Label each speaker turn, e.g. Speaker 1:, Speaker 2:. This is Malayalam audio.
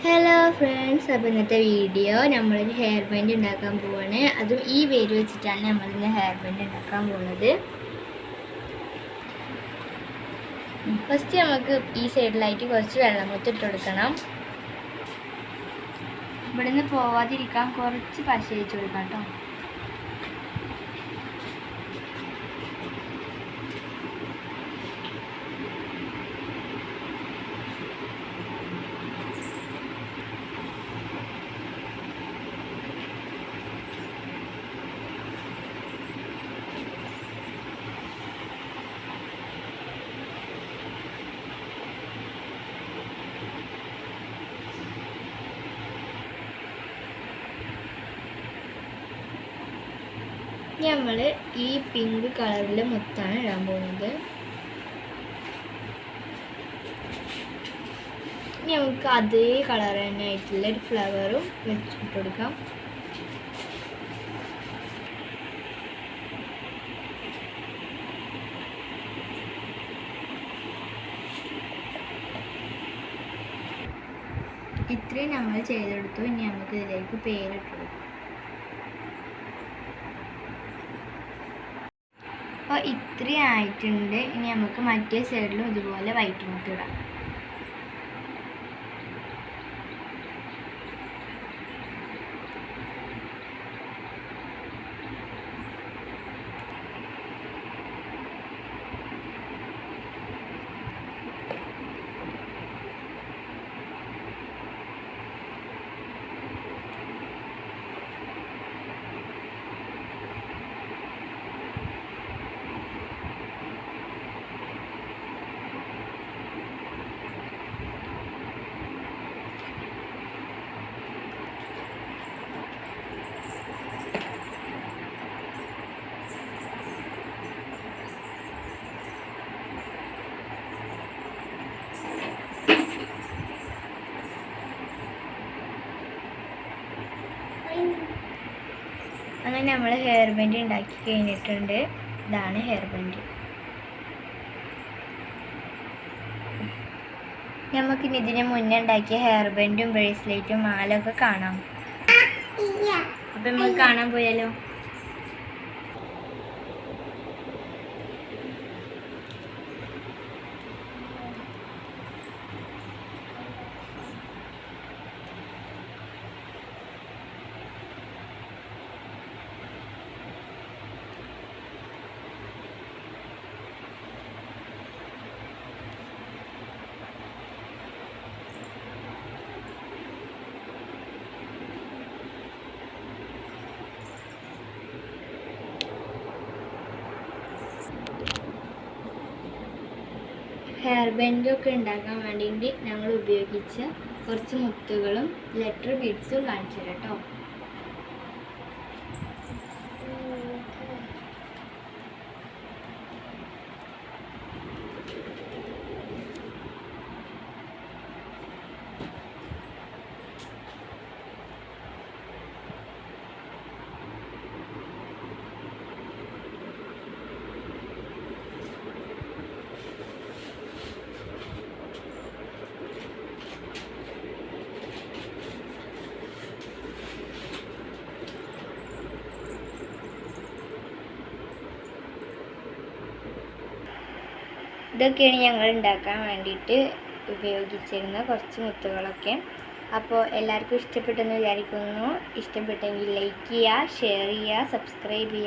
Speaker 1: ഹലോ ഫ്രണ്ട്സ്, അപ്പോൾ ഇന്നത്തെ വീഡിയോ നമ്മളൊരു ഹെയർ ബാൻഡ് ഉണ്ടാക്കാൻ പോവാണ്. അതും ഈ വേര് വെച്ചിട്ടാണ് നമ്മളിന്ന് ഹെയർ ബാൻഡ് ഉണ്ടാക്കാൻ പോകുന്നത്. ഫസ്റ്റ് നമുക്ക് ഈ സൈഡിലായിട്ട് കുറച്ച് വെള്ളം ഇട്ട് കൊടുക്കണം. ഇവിടെ നിന്ന് പോവാതിരിക്കാൻ കുറച്ച് പശ വെച്ച് കൊടുക്കാം കേട്ടോ. നമ്മൾ ഈ പിങ്ക് കളറിൽ മുത്താണ് ഇടാൻ പോകുന്നത്. ഇനി നമുക്ക് അതേ കളർ തന്നെ ആയിട്ടുള്ള ഒരു ഫ്ലവറും വെച്ചിട്ട് കൊടുക്കാം. ഇത്രയും നമ്മൾ ചെയ്തെടുത്തു. ഇനി നമുക്ക് ഇതിലേക്ക് പേരിട്ട് കൊടുക്കാം. അപ്പോൾ ഇത്രയും ആയിട്ടുണ്ട്. ഇനി നമുക്ക് മറ്റേ സൈഡിലും ഇതുപോലെ വൈറ്റ് മുത്ത് ഇടാം. അങ്ങനെ നമ്മൾ ഹെയർ ബാൻഡ് ഉണ്ടാക്കി കഴിഞ്ഞിട്ടുണ്ട്. ഇതാണ് ഹെയർ ബാൻഡ്. നമുക്കിനി ഇതിന് മുന്നേ ഉണ്ടാക്കിയ ഹെയർ ബാൻഡും ബ്രേസ്ലെറ്റും മാലൊക്കെ കാണാം. അപ്പം നമുക്ക് കാണാൻ പോയാലോ? ഹെയർ ബാൻഡൊക്കെ ഉണ്ടാക്കാൻ വേണ്ടിയിട്ട് ഞങ്ങൾ ഉപയോഗിച്ച കുറച്ച് മുത്തുകളും ലെറ്റർ ബീഡ്സും കാണിച്ചു തരാം കേട്ടോ. ഇതൊക്കെയാണ് ഞങ്ങൾ ഉണ്ടാക്കാൻ വേണ്ടിയിട്ട് ഉപയോഗിച്ചിരുന്ന കുറച്ച് മുത്തുകളൊക്കെ. അപ്പോൾ എല്ലാവർക്കും ഇഷ്ടപ്പെട്ടെന്ന് വിചാരിക്കുന്നു. ഇഷ്ടപ്പെട്ടെങ്കിൽ ലൈക്ക് ചെയ്യുക, ഷെയർ ചെയ്യുക, സബ്സ്ക്രൈബ് ചെയ്യുക.